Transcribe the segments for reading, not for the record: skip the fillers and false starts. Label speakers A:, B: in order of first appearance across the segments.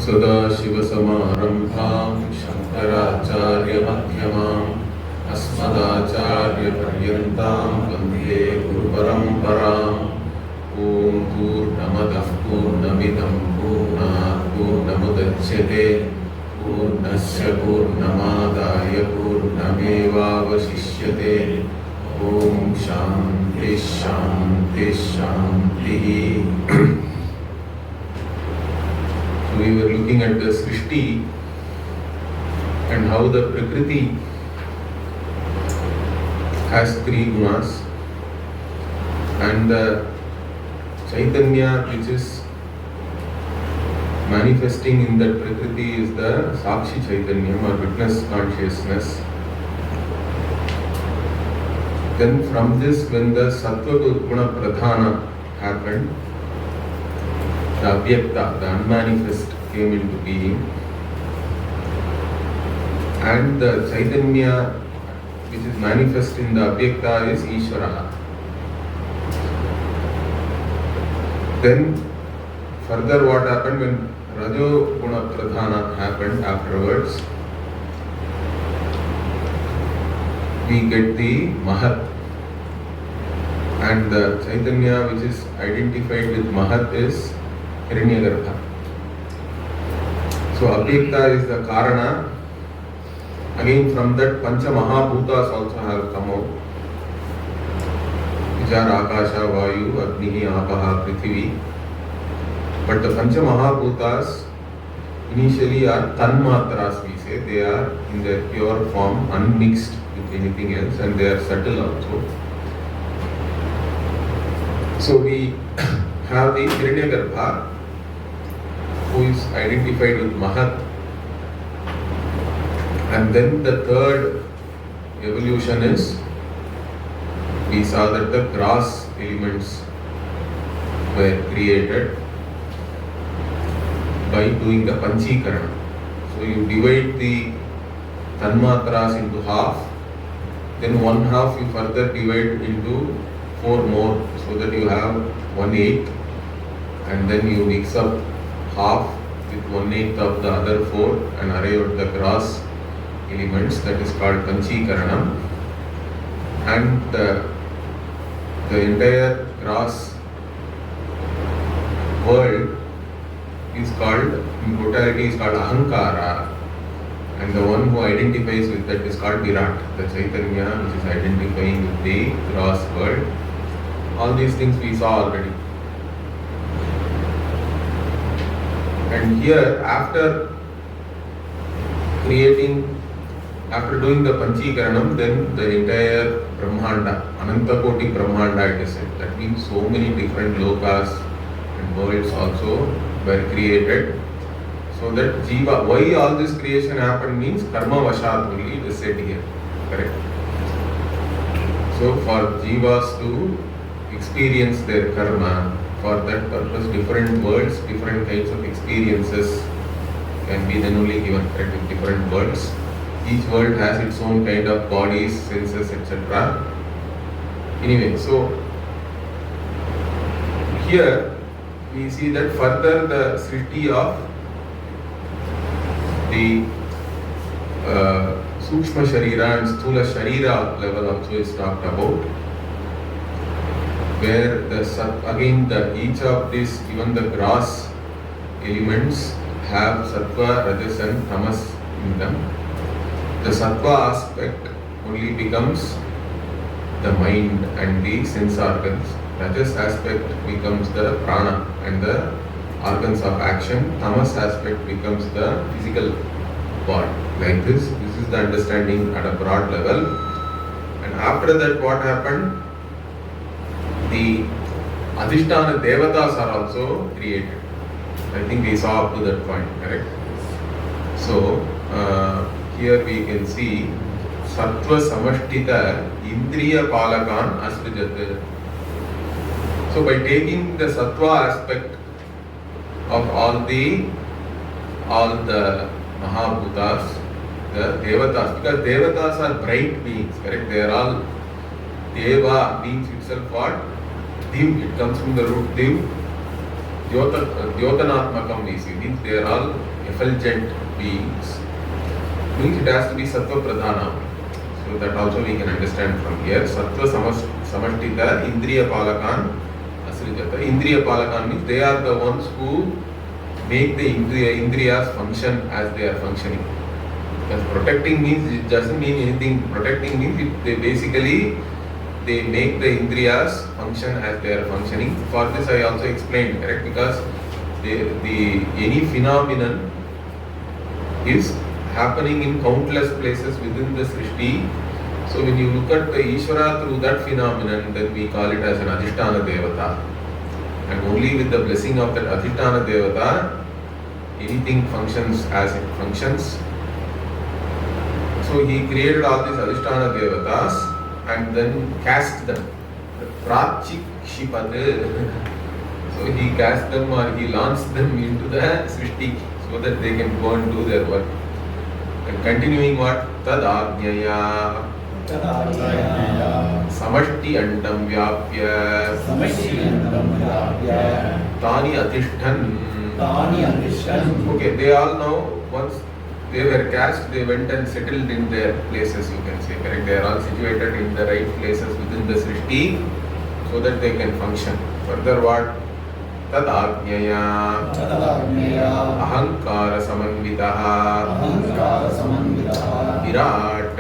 A: सदाशिवसमारम्भां शङ्कराचार्यमध्यमाम् अस्मदाचार्यपर्यन्तां वन्दे गुरुपरम्पराम्। ॐ पूर्णमदः पूर्णमिदं पूर्णात् पूर्णमुदच्यते पूर्णस्य पूर्णमादाय पूर्णमेवावशिष्यते। ॐ शान्तिः शान्तिः शान्तिः। We were looking at the Srishti and how the Prakriti has three gunas, and the Chaitanya which is manifesting in that Prakriti is the Sakshi Chaitanyam or witness consciousness. Then from this, when the Sattva Guna Pradhana happened, the Abhyakta, the unmanifest, came into being, and the Chaitanya which is manifest in the Abhyakta is Ishvara. Then further what happened when Rajo Guna Pradhana happened afterwards, we get the Mahat, and the Chaitanya which is identified with Mahat is Hiranyagarbha. So Abhyakta is the Karana. Again from that Pancha Mahabhutas also have come out, which are Akasha, Vayu, Agni, Apaha, Prithvi. But the Pancha Mahabhutas initially are Tanmatras, we say. They are in their pure form, unmixed with anything else, and they are subtle also. So we have the Hiranyagarbha, who is identified with Mahat. And then the third evolution is, we saw that the gross elements were created by doing the Panchikarana. So you divide the Tanmatras into half, then one half you further divide into 4 more, so that you have 1/8, and then you mix up half with 1/8 of the other 4 and arrive at the gross elements. That is called Panchikaranam. And the entire gross world is called, in totality, is called Ahankara, and the one who identifies with that is called Virat, the Chaitanya which is identifying with the gross world. All these things we saw already. And here, after doing the Panchikaranam, then the entire Brahmanda, Anantakoti Brahmanda, it is said. That means so many different lokas and worlds also were created. So that Jiva, why all this creation happened means Karma Vashat only, it is said here. Correct? So for Jivas to experience their karma, for that purpose different worlds, different kinds of experiences can be then only given, correct, with different worlds. Each world has its own kind of bodies, senses, etc. Anyway, so here we see that further the Srishti of the Sukshma Sharira and Sthula Sharira level also is talked about, where each of these, even the gross elements, have Sattva, Rajas and Tamas in them. The Sattva aspect only becomes the mind and the sense organs. Rajas aspect becomes the prana and the organs of action. Tamas aspect becomes the physical body. Like this is the understanding at a broad level. And after that, what happened? The Adhisthana Devatas are also created. I think we saw up to that point, correct? So here we can see Sattva Samashtita Indriya Palakan Asrijat. So by taking the Sattva aspect of all the Mahabhutas, the Devatas, because Devatas are bright beings, correct? They are all Deva means itself what? Div, it comes from the root Div. Dyotanatmakam we see, means they are all effulgent beings. Means it has to be Sattva Pradhana. So that also we can understand from here. Sattva Samashtita Indriya Palakan Asrijata. Indriya Palakan means they are the ones who make the Indriyas function as they are functioning. Because protecting means, it doesn't mean anything. Protecting means they make the Indriyas function as they are functioning. For this I also explained, correct? Because any phenomenon is happening in countless places within the Srishti. So when you look at the Ishvara through that phenomenon, then we call it as an Adhisthana Devata. And only with the blessing of that Adhisthana Devata, anything functions as it functions. So he created all these Adhisthana Devatas and then cast them. Prachikshipate. So he cast them or he launched them into the Srishti so that they can go and do their work. And continuing what? Tad Ajnaya Samashti Andam Vyapya Tani Atishtan. Okay, they all know once they were cast, they went and settled in their places, you can say, correct? They are all situated in the right places within the Srishti so that they can function. Further what? Tad Ajnaya Ahankara Samanvitaha Virat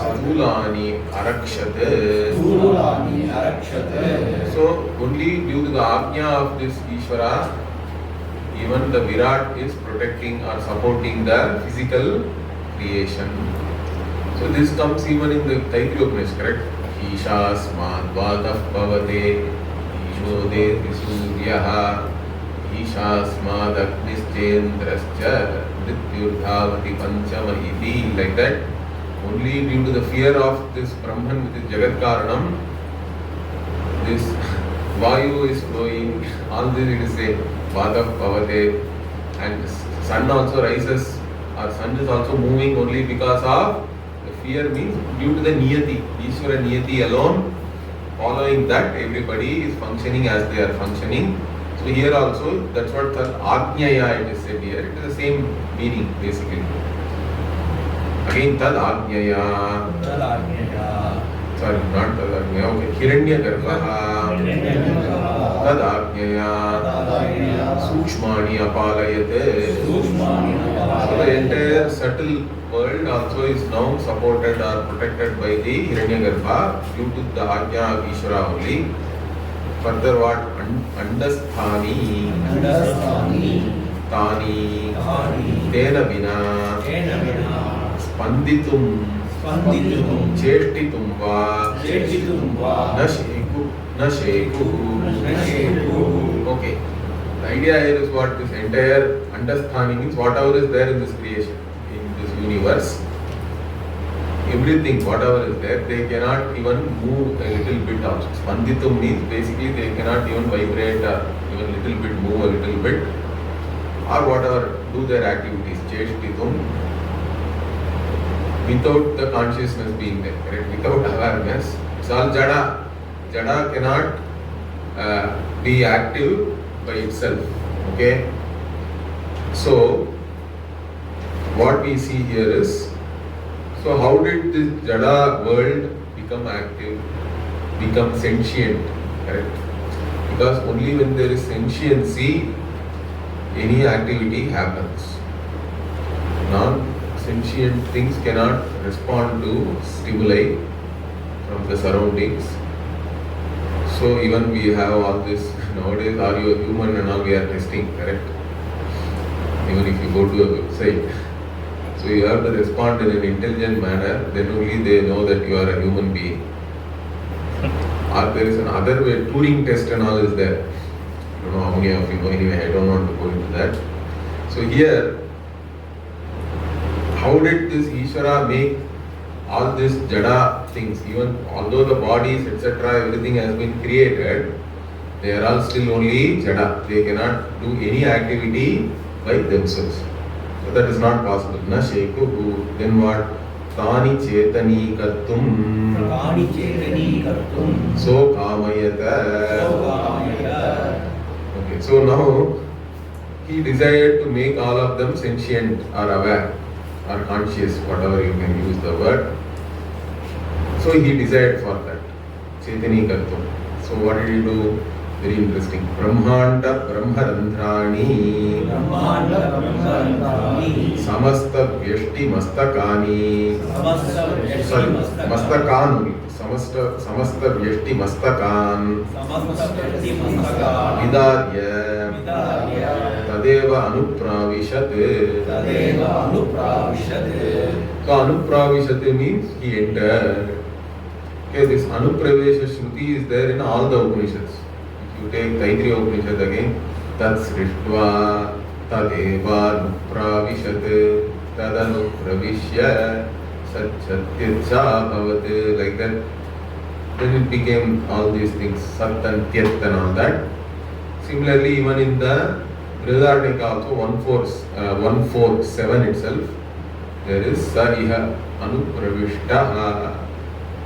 A: Stulani Arakshate. So only due to the Ajna of this Ishvara, even the Virat is protecting or supporting the physical creation. So this comes even in the Taittiriya Upanishad, correct? Ishasmad Vadah Bhavate Ishode Suryaha Ishasmad Agnistendrascha Mrityurdhavati Panchama Iti. Like that, only due to the fear of this Brahman, which is Jagat Karanam, this Vayu is flowing, all this it is a Vadah Bhavate, and sun also rises, or sun is also moving only because of the fear, means due to the Niyati, Ishvara Niyati alone. Following that, everybody is functioning as they are functioning. So here also, that's what the Ajnaya it is said here. It is the same meaning basically. Again, Tad Ajnaya. Sorry, not Tad Ajnaya. Okay, Hiranya Garbhaha. Tad Ajnaya. Sukshmani Apalayate. So the entire subtle world also is now supported or protected by the Hiranyagarbha due to the Ajna of Ishvara only. Further what? Andasthani Tani Tena Vina Spanditum Cheshtitum Va Nasheku. Okay. The idea here is what this entire Andasthani means, whatever is there in this creation, in this universe, everything, whatever is there, they cannot even move a little bit also. Spanditum means basically they cannot even vibrate or even little bit move a little bit or whatever, do their activities. Cheshtitum, without the consciousness being there, correct? Without awareness, it's all Jada. Jada cannot be active by itself. Okay? So, what we see here is, so how did this Jada world become active, become sentient? Correct? Because only when there is sentiency, any activity happens. Non-sentient things cannot respond to stimuli from the surroundings. So even we have all this nowadays, are you a human and all we are testing, correct? Even if you go to a website. So you have to respond in an intelligent manner, then only they know that you are a human being. Or there is another way, Turing test and all is there. I don't know how many of you know, anyway, I don't want to go into that. So here, how did this Ishvara make all these Jada things, even although the bodies, etc., everything has been created, they are all still only Jada. They cannot do any activity by themselves. So that is not possible. Na shekuhu. Then what? Tani chetani kartum. So kamayata. Okay. Okay, so now he desired to make all of them sentient or aware or conscious, whatever you can use the word. So he desired for that. Chaitani Kartum. So what did he do? Very interesting. Brahmanda Brahmarandrani Samasta Vyashti Mastakani Mastakan Samasta Vyashti Mastakan Vidarya Tadeva Anupravishat. So Anupravishat means he entered. Okay, this Anupravesha Shruti is there in all the Upanishads. If you take Taittiriya Upanishad again, Tat Srishtva Tadeva Anupravishat Tadanupravishya Satchatyatsa Bhavat, like that. Then it became all these things, Sat and Tyat and all that. Similarly, even in the Brihadaranyaka also 147 itself, there is Sariha Anupravishta.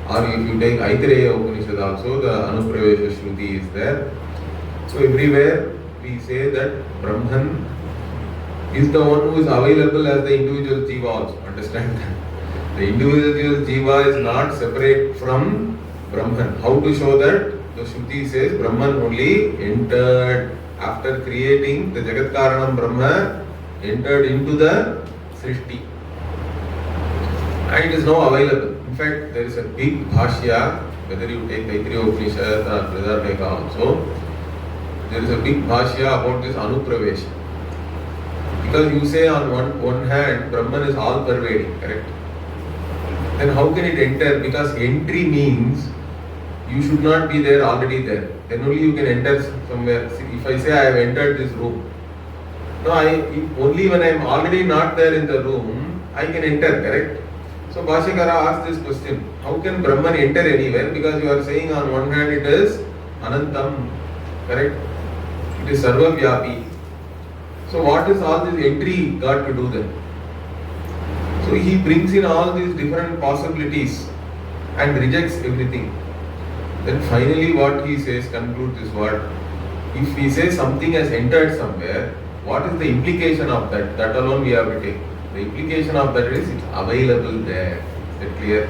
A: Or if you take Aitareya Upanishad also, the Anupravesha Shruti is there. So everywhere we say that Brahman is the one who is available as the individual Jiva also. Understand that? The individual Jiva is not separate from Brahman. How to show that? The Shruti says Brahman only entered after creating the Jagat Karanam Brahma, entered into the Srishti. And it is now available. In fact, there is a big bhashya, whether you take Taittiriya Upanishad or Brihadaranyaka also, there is a big bhashya about this Anupravesha. Because you say on one hand, Brahman is all pervading, correct? Then how can it enter? Because entry means you should not be there already there. Then only you can enter somewhere. If I say I have entered this room, no, only when I am already not there in the room, I can enter, correct? So Bhashyakara asked this question, how can Brahman enter anywhere? Because you are saying on one hand it is Anantam, correct? It is Sarvavyapi. So what is all this entry got to do then? So he brings in all these different possibilities and rejects everything. Then finally what he says, concludes is what? If he says something has entered somewhere, what is the implication of that? That alone we have to take. The implication of that is it's available there. Is that clear?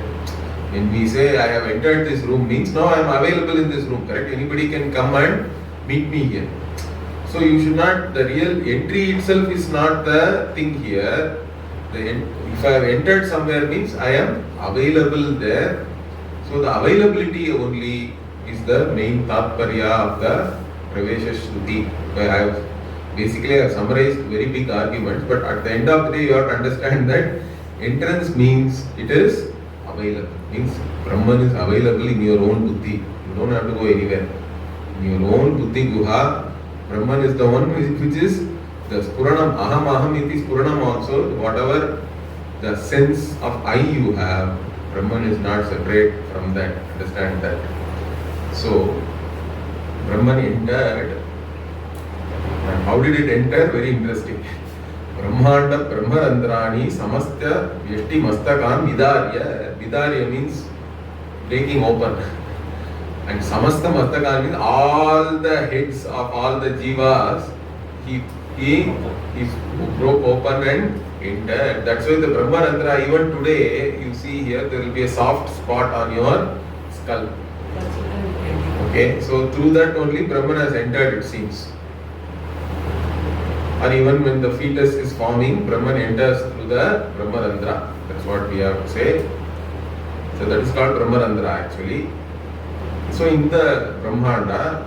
A: When we say I have entered this room means now I am available in this room, correct? Anybody can come and meet me here. So you should not, the real entry itself is not the thing here. If I have entered somewhere means I am available there. So the availability only is the main tatparya of the Pravesha Shruti. I have summarized very big arguments, but at the end of the day you have to understand that entrance means it is available. Means Brahman is available in your own buddhi. You don't have to go anywhere. In your own buddhi guha, Brahman is the one which is the Spuranam, Aham iti Spuranam also, whatever the sense of I you have, Brahman is not separate from that. Understand that. So, Brahman entered. And how did it enter? Very interesting. Brahmanda Brahmarandrani Samastya Vyashti Mastakan Vidarya. Vidarya means breaking open. And Samasta Mastakan means all the heads of all the jivas, he broke open and entered. That's why the Brahmarandra, even today, you see here, there will be a soft spot on your skull. Okay, so through that only Brahman has entered, it seems. Or even when the fetus is forming, Brahman enters through the Brahmarandra. That's what we have to say. So that is called Brahmarandra actually. So in the Brahmanda,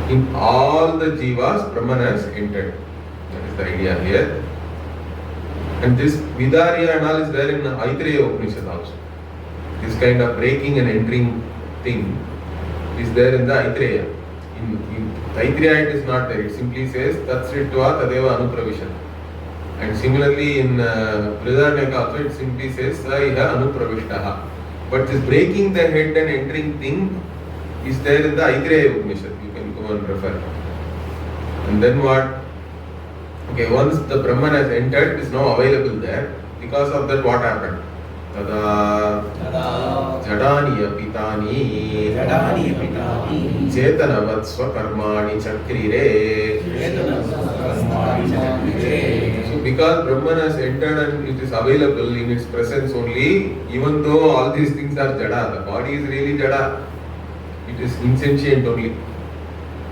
A: in all the jivas, Brahman has entered. That is the idea here. And this Vidarya and all is there in Aitareya Upanishad also. This kind of breaking and entering thing is there in the Aitareya. In Taittiriya it is not there. It simply says Tatsritva Tadeva Anupravishat. And similarly in Brihadaranyaka also it simply says Saiha Anupravishtaha. But this breaking the head and entering thing is there in the Aitareya Upanishad. You can go and refer. And then what? Okay, once the Brahman has entered, it is now available there. Because of that, what happened? tada jadani apitani chetanavat swakarmani chakrire. So because Brahman has entered and it is available in its presence only, even though all these things are jada, the body is really jada, it is insentient only,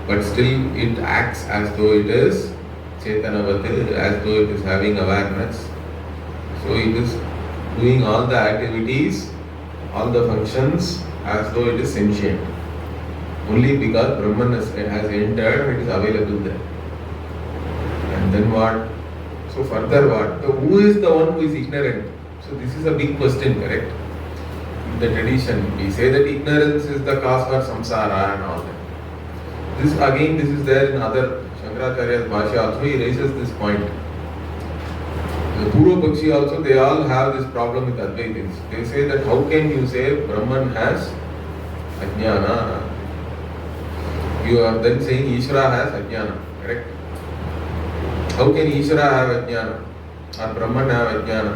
A: but still it acts as though it is Chetanavat, as though it is having awareness. So it is doing all the activities, all the functions as though it is sentient. Only because Brahman has entered and it is available there. And then what? So further what? So who is the one who is ignorant? So this is a big question, correct? In the tradition, we say that ignorance is the cause for samsara and all that. This is there in other Shankaracharya's Bhashya also, he raises this point. The Purva Pakshi also, they all have this problem with Advaitins. They say that how can you say Brahman has Ajnana? You are then saying Ishvara has Ajnana, correct? How can Ishvara have Ajnana? Or Brahman have Ajnana?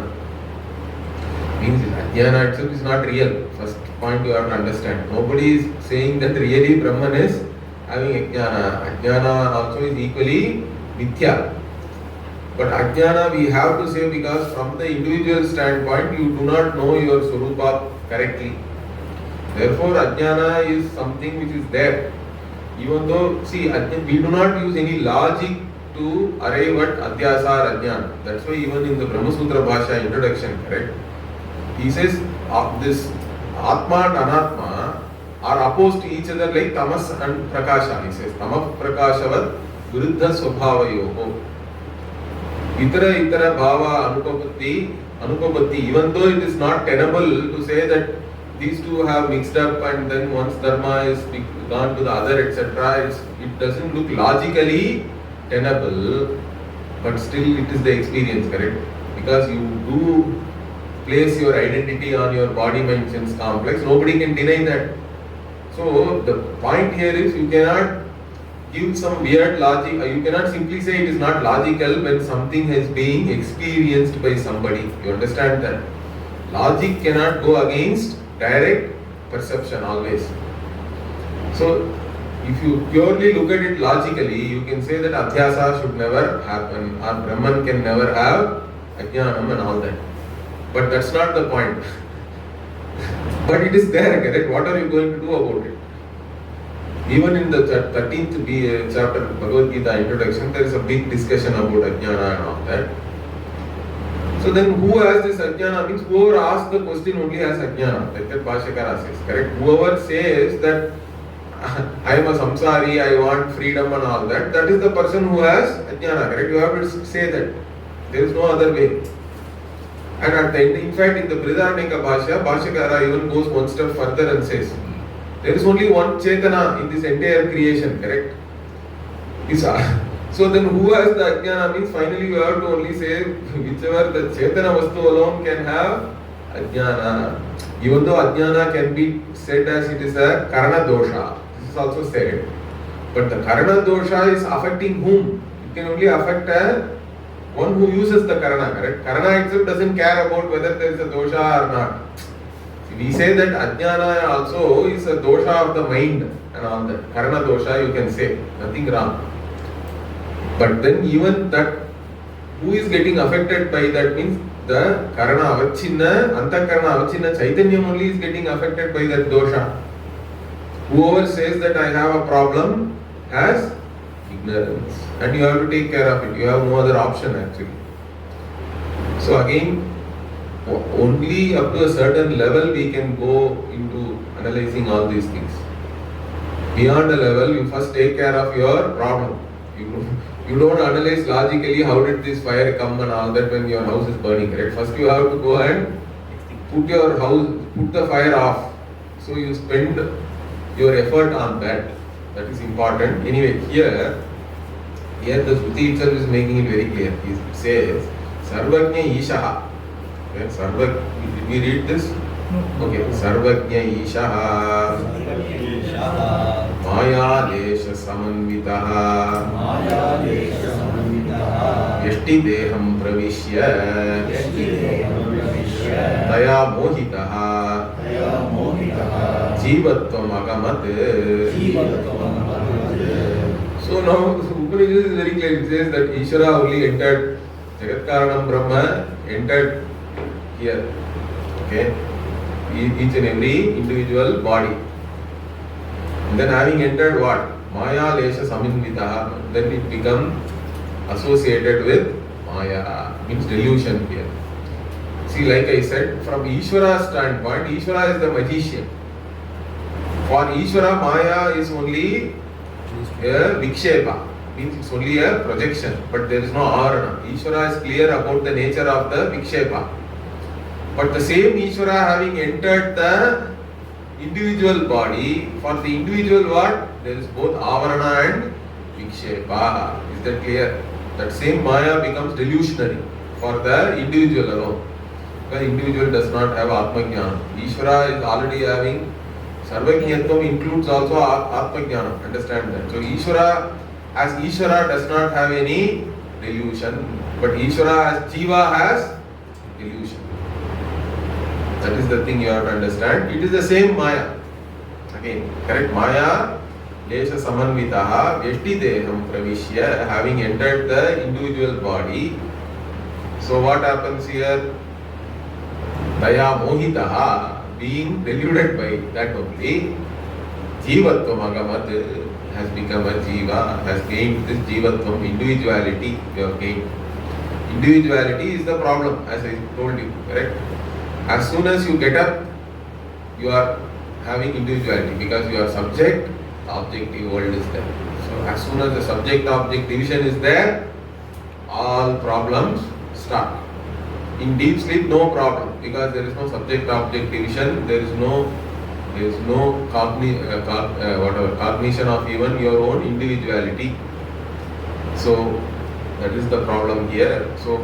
A: Means Ajnana itself is not real. First point you have to understand. Nobody is saying that really Brahman is having Ajnana. Ajnana also is equally Mithya. But Ajnana we have to say because from the individual standpoint you do not know your Swarupa correctly. Therefore Ajnana is something which is there. Even though, see, we do not use any logic to arrive at Adhyasa or Ajnana. That's why even in the Brahma Sutra Bhashya introduction, correct? He says this Atma and Anatma are opposed to each other like Tamas and Prakasha. He says Tamah Prakashavat Viruddha Swabhavayoho. Itara Bhava Anupapatti. Even though it is not tenable to say that these two have mixed up and then one's dharma is gone to the other, etc. It doesn't look logically tenable, but still it is the experience, correct? Because you do place your identity on your body-mind sense complex, nobody can deny that. So the point here is you cannot give some weird logic, you cannot simply say it is not logical when something is being experienced by somebody. You understand that? Logic cannot go against direct perception always. So if you purely look at it logically, you can say that Adhyasa should never happen or Brahman can never have Ajnanam and all that. But that's not the point. But it is there, correct? What are you going to do about it? Even in the 13th chapter Bhagavad Gita introduction, there is a big discussion about Ajnana and all that. So then who has this Ajnana? Means whoever asks the question only has Ajnana. Like that Bhashyakara says, correct? Whoever says that I am a samsari, I want freedom and all that, that is the person who has Ajnana, correct? You have to say that. There is no other way. And at the end, in fact, in the Brihadaranyaka Bhashya, Bhashyakara even goes one step further and says, there is only one Chetana in this entire creation, correct? So then who has the Ajnana means finally you have to only say whichever the Chetana Vastu alone can have Ajnana. Even though Ajnana can be said as it is a Karana Dosha, this is also said. But the Karana Dosha is affecting whom? It can only affect one who uses the Karana, correct? Karana itself doesn't care about whether there is a dosha or not. We say that Ajnana also is a dosha of the mind and all that. Karana dosha you can say, nothing wrong. But then even that, who is getting affected by that means the Karana Avachinna, Antakarana Avachinna Chaitanyam only is getting affected by that dosha. Whoever says that I have a problem has ignorance. And you have to take care of it. You have no other option actually. So again, only up to a certain level we can go into analyzing all these things. Beyond a level, you first take care of your problem. You don't analyze logically how did this fire come and all that when your house is burning, right? First you have to go and put the fire off. So you spend your effort on that. That is important. Anyway, here the Shruti itself is making it very clear. It says, Sarvajna Ishaha. Okay, did we read this? Okay, Sarvajna Ishaha Maya Desha Samanvitaha Yashti Deham Pravishya Taya mohitaha jivatvam agamat. So now Upanishad is very clear. It says that Ishvara only entered, Jagat Karanam Brahma entered here. Okay? Each and every individual body. And then having entered what? Maya Lesha Saminvitaha, then it becomes associated with Maya, means delusion here. See, like I said, from Ishvara's standpoint, Ishvara is the magician. For Ishvara, Maya is only a Vikshepa, means it's only a projection, but there is no Avarana. Ishvara is clear about the nature of the Vikshepa. But the same Ishvara having entered the individual body, for the individual what? There is both Avarana and Vikshepa. Is that clear? That same Maya becomes delusionary for the individual alone. The individual does not have Atma Jnana. Ishvara is already having Sarvajñatvam, includes also Atma Jnana. Understand that. So Ishvara, as Ishvara does not have any delusion, but Ishvara as Jiva has delusion. That is the thing you have to understand. It is the same Maya. Again, correct? Maya, Lesha Samanvitaha, Vyashti Deham Pravishya, having entered the individual body. So what happens here? Taya Mohitaha, being deluded by that only, Jivatvam Agamat, has become a Jiva, has gained this Jivatvam, individuality you have gained. Individuality is the problem, as I told you, correct? As soon as you get up, you are having individuality because you are subject, the objective world is there. So as soon as the subject-object division is there, all problems start. In deep sleep, no problem because there is no subject-object division, there is no cognition of even your own individuality. So that is the problem here. So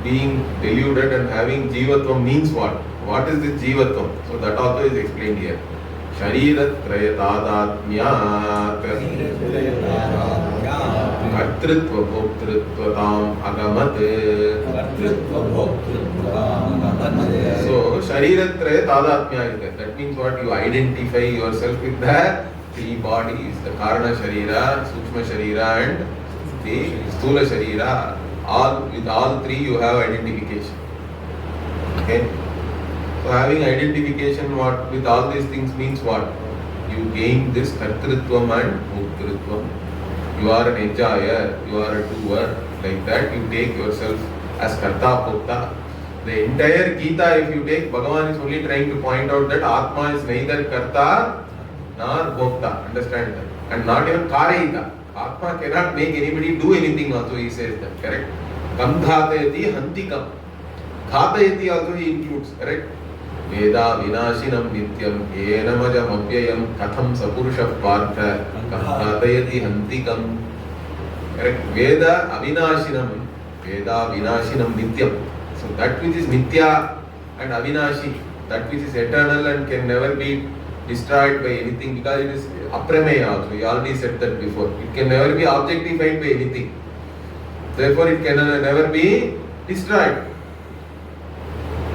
A: being deluded and having jivatvam means what? What is this jivatvam? So that also is explained here. Shariratraya tadatmyat kartritva bhoktritvatam agamat. So shariratraya tadatmya is there. That means what? You identify yourself with the three bodies, the karana sharira, sukshma sharira and the sthula sharira. With all three you have identification. Okay? So having identification with all these things means what? You gain this kartritvam and bhoktritvam. You are an enjoyer, you are a doer. Like that you take yourself as karta bhokta. The entire Gita, if you take, Bhagavan is only trying to point out that Atma is neither karta nor bhokta. Understand that? And not even karayita. Atma cannot make anybody do anything also, he says that, correct? Kam dhatayati hantikam. Dhatayati also he includes, correct? Veda vinashinam nityam enamajam abhyayam katham sapurusha partha kam dhatayati hantikam. Correct? Veda avinashinam nityam. So that which is nitya and avinashi, that which is eternal and can never be destroyed by anything because it is aprameya also. We already said that before. It can never be objectified by anything. Therefore, it can never be destroyed.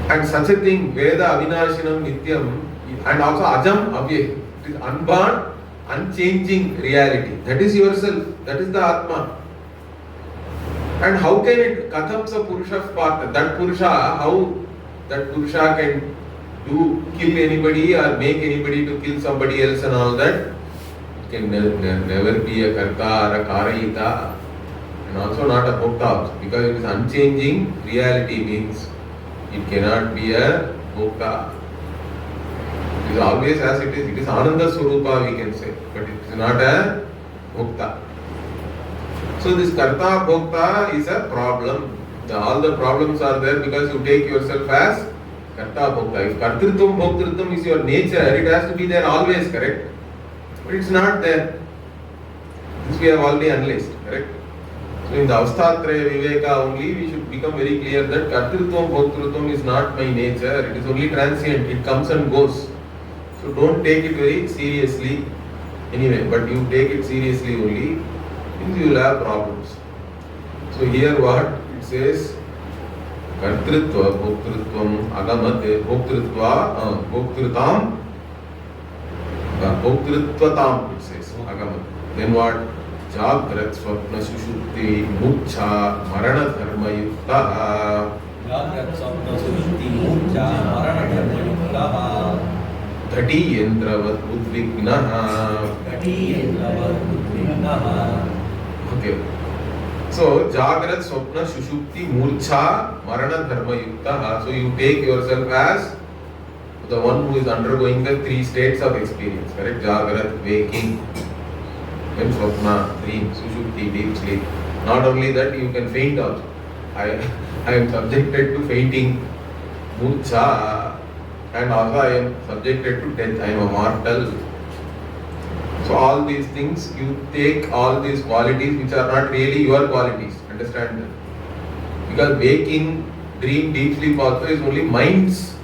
A: And such a thing, Veda Avinashinam Nityam, and also Ajam Avyay, it is unborn, unchanging reality. That is yourself. That is the Atma. And how can it, Katham sa Purusha Partha, that Purusha, how that Purusha can kill anybody or make anybody to kill somebody else and all that? It can never be a Karta or a Karayita. And also not a bhokta because it is unchanging reality means it cannot be a bhokta. It is always as it is. It is Ananda Swarupa we can say, but it is not a bhokta. So this karta bhokta is a problem. All the problems are there because you take yourself as karta bhokta. If kartritvam bhoktritvam is your nature, it has to be there always, correct? But it's not there. This we have already analyzed, correct? So in the Avasthatraya Viveka only we should become very clear that kartritvam bhoktritvam is not my nature, it is only transient, it comes and goes. So don't take it very seriously anyway, but you take it seriously only, means you will have problems. So here what it says, Kartrutva, Bhoktritvam, Agamat, Bhoktritvam, Bhoktritvatam, it says, Agamat. Then what? Jagrat, Swapna, Sushupti, Mucha, Marana, Dharma, Yukta. Jagrat, Swapna, Sushupti, Mucha, Marana, Dharma, Yukta. Dhati, Yendravat, Udvignaha. Dhati, Yendravat, Udvignaha. Okay. So, Jagrat, Swapna, Sushupti, Murcha, Marana, Dharma, Yukta. So, you take yourself as the one who is undergoing the three states of experience, correct? Jagrat, waking, then Swapna, dream, Sushupti, deep sleep. Not only that, you can faint also. I am subjected to fainting, Murcha, and also I am subjected to death. I am a mortal. So all these things, you take all these qualities which are not really your qualities. Understand that? Because waking, dream, deep sleep also is only mind's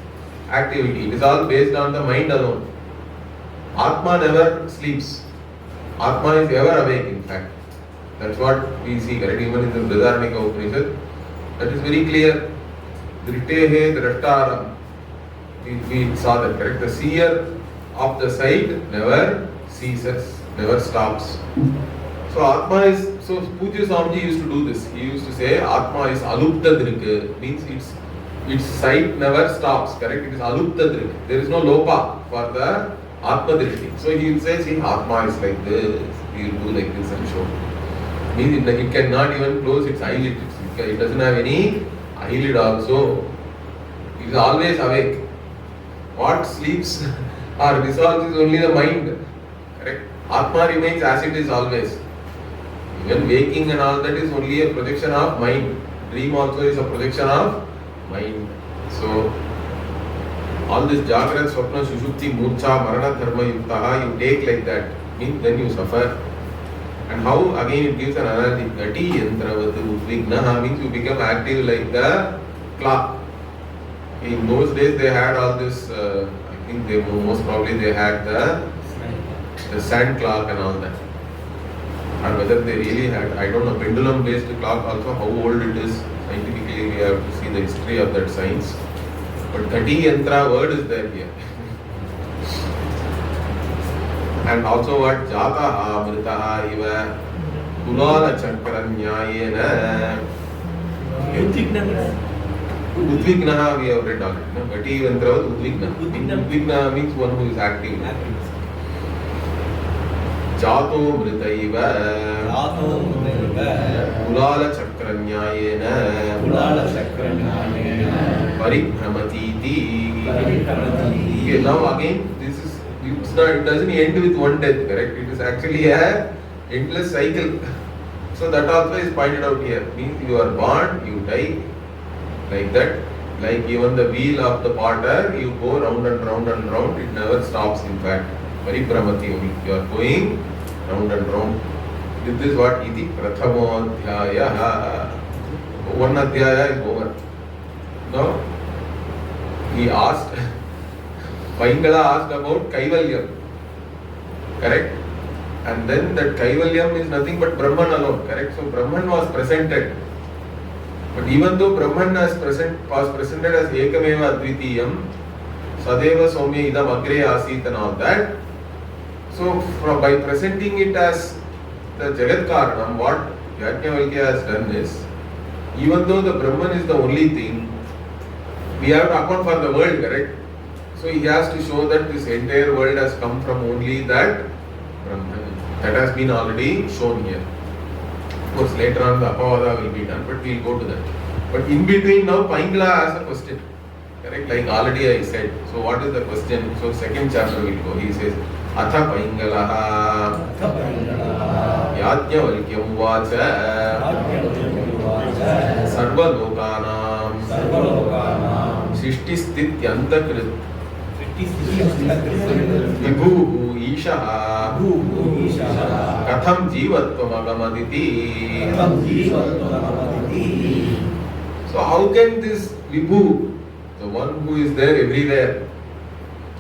A: activity. It is all based on the mind alone. Atma never sleeps. Atma is ever awake, in fact. That's what we see, correct? Even in the Brihadaranyaka Upanishad, that is very clear. Dritehe drashtaram. We saw that, correct? The seer of the sight never ceases, never stops. So Atma is, so Pujya Swamiji used to do this. He used to say Atma is alupta drik, means its sight never stops, correct? It is alupta drik. There is no lopa for the Atma drishti. So he will say, see, Atma is like this, he will do like this and show. Means it cannot even close its eyelid. It doesn't have any eyelid also. It is always awake. What sleeps or dissolves is only the mind. Correct? Atma remains as it is always. Even waking and all that is only a projection of mind. Dream also is a projection of mind. So, all this Jagrat, Swapna, Sushupti, Murcha, Marana, Dharma, Yuktaha, you take like that. Means then you suffer. And how? Again it gives an analogy. Gati Yantravat Udvignaha means you become active like the clock. In those days they had all this, I think they most probably they had the sand clock and all that. Or whether they really had, I don't know, pendulum based clock also, how old it is. Scientifically we have to see the history of that science. But Dhati Yantra word is there here. And also what? Jataha Mritaha Iva Kulala Chakranyayena Udvignaha we have read already. Dhati Yantra was Udvigna. Udvigna means one who is active. Jato Mritaiva Kulala Chakranyayena Paribhramatiti. Okay, now again, this is, it's not, it doesn't end with one death, correct? It is actually a endless cycle. So that also is pointed out here. Means you are born, you die, like that. Like even the wheel of the potter, you go round and round and round, it never stops in fact. Paribhramati only. You are going round and round. This is what iti prathamo adhyaya. One adhyaya is over. Now, he asked, Paingala asked about Kaivalyam. Correct? And then that Kaivalyam is nothing but Brahman alone. Correct? So Brahman was presented. But even though Brahman was presented as Ekameva Advitiyam, Sadeva Somya Idam Agre Asit and all that. So by presenting it as the Jagat Karanam, what Yajnavalkya has done is, even though the Brahman is the only thing, we have to account for the world, correct? So he has to show that this entire world has come from only that Brahman. That has been already shown here. Of course, later on the Apavada will be done, but we will go to that. But in between now, Paingala has a question. Correct? Like already I said. So what is the question? So second chapter will go. He says, Atha Paingalaha Yajnavalkyam Vacha Sarva Lokanam Srishti Stityantakrit Vibhu Ishaha Katham Jivatvam Agamaditi. So how can this Vibhu, the one who is there everywhere,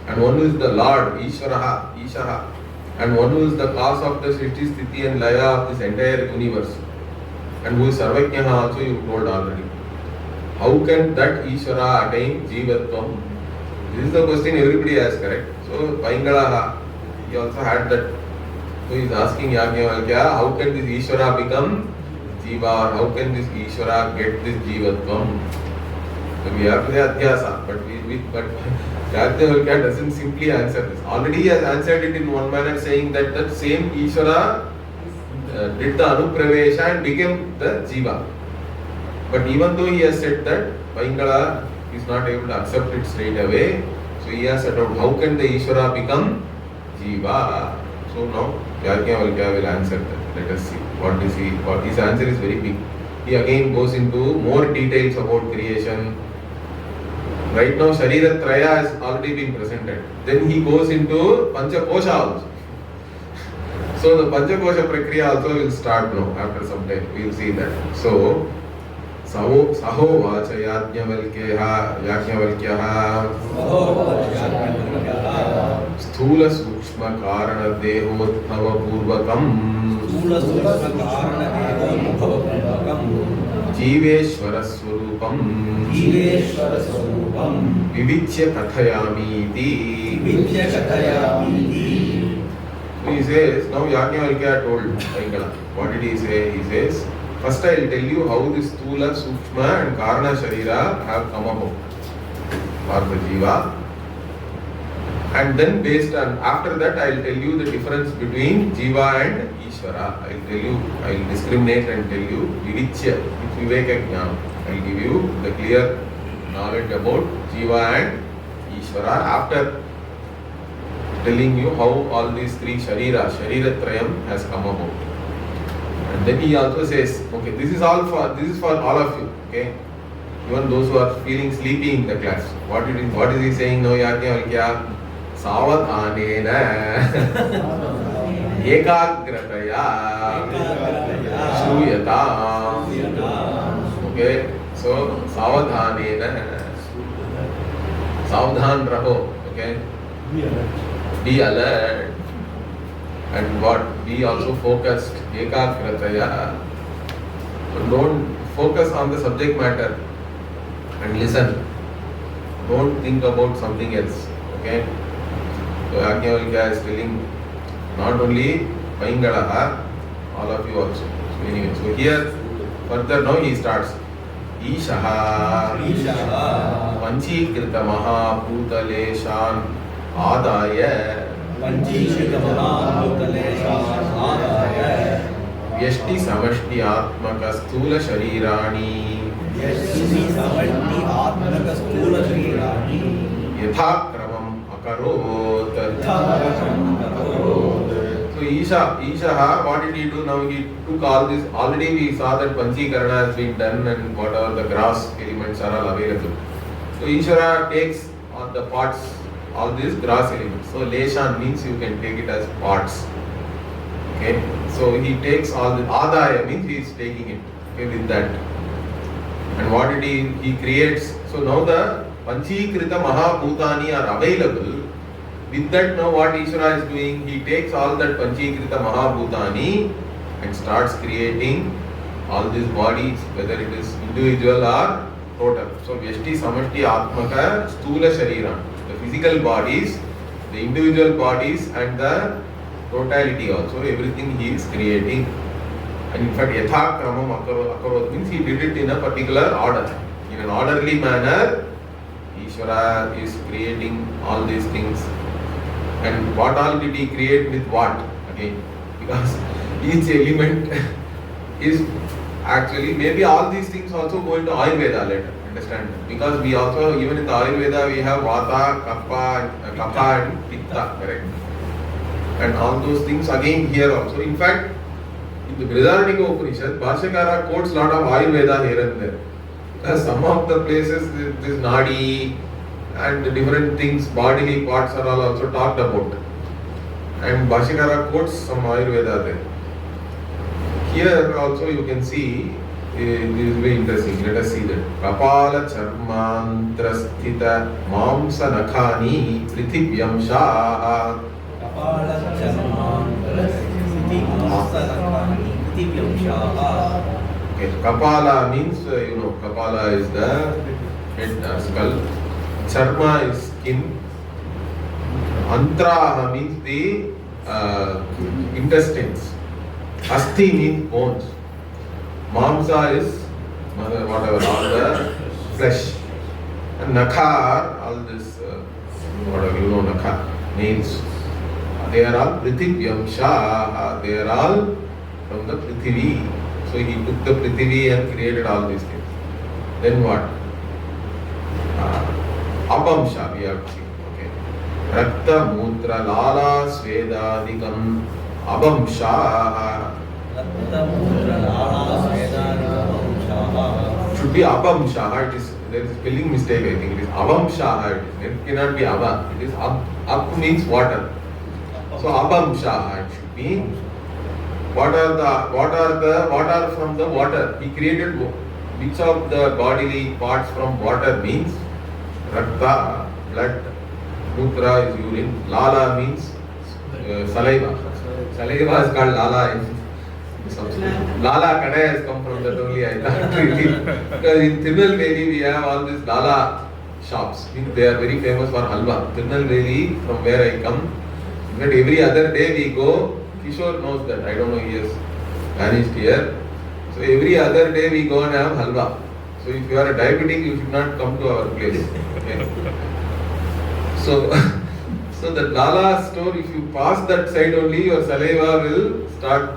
A: and one who is the Lord, Ishaha, and one who is the cause of the Srishti, Sthiti and Laya of this entire universe, and who is Sarvajnaha also you told already. how can that Ishvara attain Jivatvam? This is the question everybody has, correct? So Paingala, he also had that. So he is asking Yajnavalkya, how can this Ishvara become Jiva? How can this Ishvara get this Jivatvam? So we have to say Adhyasa, but Yajnavalkya doesn't simply answer this. Already he has answered it in one manner, saying that that same Ishvara did the Anupravesha and became the Jiva. But even though he has said that, Paingala is not able to accept it straight away. So he has said out, how can the Ishvara become Jiva? So now Yajnavalkya will answer that. Let us see what is he. What his answer is very big. He again goes into more details about creation. Right now Sharira Traya has already been presented. Then he goes into Panchakosha also. So the Panchakosha Prakriya also will start now after some time. We will see that. So Sahovacha Yajnavalkya Sthula Sukshma Karana Dehothava Purvakam Jiveshvara Swarupam Vivichya Kathayami iti. He says, now Yajnavalkya told Paingala. What did he say? He says, first I will tell you how this Sthula, Sukshma and Karana Sharira have come about for the Jiva. And then based on, after that I will tell you the difference between Jiva and Ishvara. I will tell you, I will discriminate and tell you Vivichya, with Viveka Jnana. I will give you the clear knowledge about Jiva and Ishvara after telling you how all these three Sharira Trayam has come about. And then he also says, okay, this is for all of you, okay? Even those who are feeling sleepy in the class. What is he saying now? Yajnavalkya Savadhanena Ekagrataya Shruyata. Okay, so Savadhanena Savdhan Raho, okay? Be alert. And what? Be also focused. Ekagrataya. So don't focus on the subject matter and listen. Don't think about something else. Okay? So Yajnavalkya is telling not only Paingala, all of you also. So anyway, so here further now he starts. Ishaha Panchikrita Maha Bhutaleshan Adaya Vyashti Samashti Atmaka Sthula Sharirani Yathakramam Akarot. So Isha, what did he do now? He took all this. Already we saw that Panchikarana has been done and whatever the grass elements are all available. So Ishvara takes all the parts, all these grass elements. So Leshan means you can take it as parts. Okay. So he takes all the Adaya means he is taking it. Okay, with that. And what did he creates? So now the Panchikrita Mahabhutani are available. With that now what Ishvara is doing? He takes all that Panchikrita Mahabhutani and starts creating all these bodies, whether it is individual or total. So Vyashti Samashti Atmaka Sthula Sharira. The physical bodies, the individual bodies and the totality also, everything he is creating. And in fact, Yatha Kramam Akarot means he did it in a particular order. In an orderly manner, Ishvara is creating all these things. And what all did he create with what? Again, because each element is actually, maybe all these things also go into Ayurveda later. Understand? Because we also, even in the Ayurveda, we have Vata, Kapha and Pitta, correct? And all those things again here also. In fact, in the Brihadaranyaka Upanishad, Bhashyakara quotes a lot of Ayurveda here and there. Some of the places, this Nadi and the different things, bodily parts are all also talked about. And Bhashyakara quotes some Ayurveda there. Here also you can see, this is very interesting. Let us see that. Kapala Charmantrasthita Mamsa Nakhani Prithivyam Shah. Kapala Charmantrasthita Mamsa Nakhani Prithivyam Shah. Okay, Kapala means, Kapala is the head, skull. Charma is skin. Antraha means the intestines. Asti means bones. Mamsa is whatever, all the flesh. And Nakha, all this, whatever Nakha, nails. They are all Prithivyansha. They are all from the Prithivi. So he took the Prithivi and created all these things. Then what? Apamsha, we have to see. Okay. Rakta, Mutra, Lala, Svedadikam, Abamsha. Rakta, Mutra, Lala, Svedadikam, should be Abamsha. There is a spelling mistake, I think. It is Abamsha. It cannot be Aba. It is Ab means water. So Abamsha it should be. What are from the water? He created which of the bodily parts from water means Rakta, blood, Mutra is urine, Lala means saliva. Saliva is called Lala in Sanskrit. Lala Kadai has come from that only, I thought really. Because in Tirunelveli we have all these Lala shops. They are very famous for halwa. Tirunelveli, from where I come, but every other day we go. Kishore knows that. I don't know, he has vanished here. So every other day we go and have halwa. So if you are a diabetic, you should not come to our place. Okay. So the Lala store, if you pass that side only, your saliva will start,